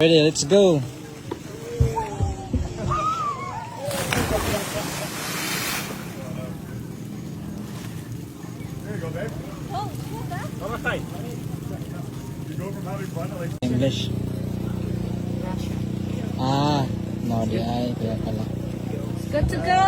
Ready, let's go. There you go, babe. Oh, cool, that? Namaste. You go from having fun to like... English. Ah, no, di ay, kaya pala. Good to go.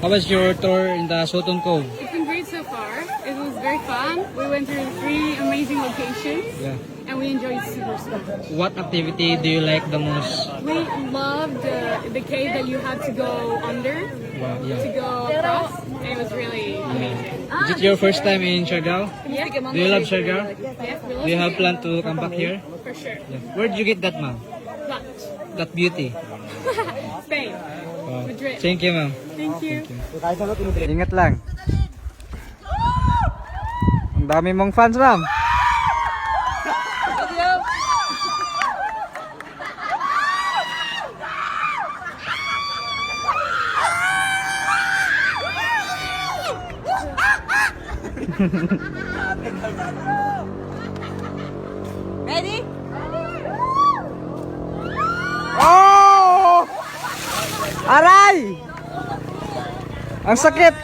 How was your tour in the Sutton Cove? It's been great so far. It was very fun. We went through 3 amazing locations Yeah. and we enjoyed super much. What activity do you like the most? We loved the cave that you had to go under, Wow, to yeah. go across. It was really amazing. Is it your first time in Siargao? Yeah, Do you love Siargao? yes, we Do you have loved plan to come back here? it for sure. Yeah. Where did you get that, ma'am? But That beauty? Spain, Wow. Madrid. Thank you, ma'am. Thank you. Ingat lang. Ang dami mong fans, ma'am. Ready? Oh! Aray! Ang sakit!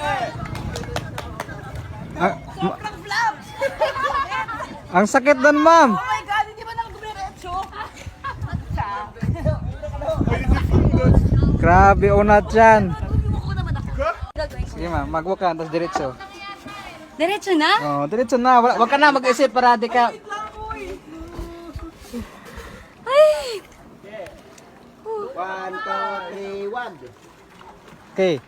Ang sakit doon, ma'am. Oh my God, hindi ba nag-diretso? Grabe, unat yan. Ako naman ako. Sige, ma'am. Mag-walk ka, tapos diretso. Diretso na? Oh, diretso na. Wag ka na mag-isip para di ka... Ay! 1, 2, 3, 1. Okay.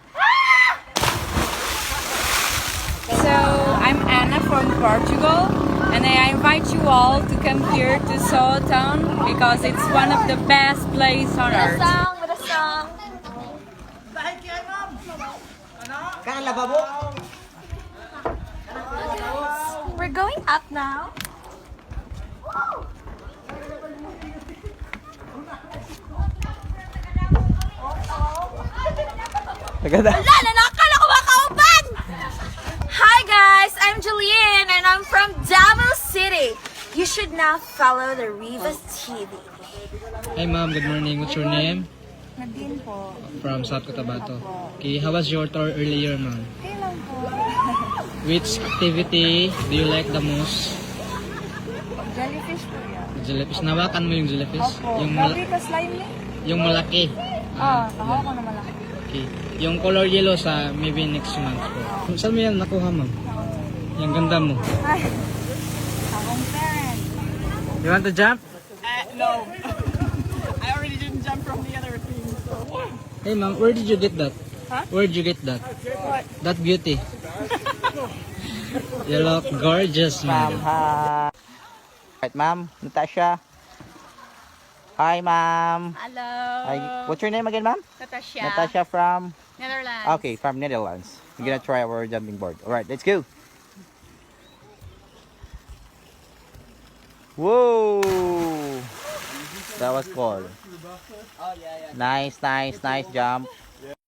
So, I'm Anna from Portugal, and I invite you all to come here to Seoul Town because it's one of the best places on earth. Madasang. Kaya lababo? We're going up now. Tagada. Wala, nakakala ko makaupan! Hi guys, I'm Julian and I'm from Davao City. You should now follow the Rivas TV. Hi, ma'am. Good morning. What's your name? Nadine po. From South Cotabato. Okay, how was your tour earlier, ma'am? Okay lang po. Which activity do you like the most? Jellyfish po yan. Jellyfish. Nawakan mo yung jellyfish? Opo. Yung, Grabe ka slime eh. yung malaki. Tahaw ko na malaki. Okay. Yung color yellow sa maybe next month po. Saan mo yan nakuha, ma'am? Yung ganda mo. Ay, akong parent. You want to jump? No. I already didn't jump from the other team, so... Hey, ma'am, where did you get that? Huh? Where did you get that? What? That beauty. You look gorgeous, ma'am. Hi. Right, ma'am. Natasha. Hi, ma'am. Hello. Hi. What's your name again, ma'am? Natasha. Natasha from... Netherlands. Okay, from Netherlands. We're gonna try our jumping board. Alright, let's go. Whoa! That was cool. Nice, nice, nice jump.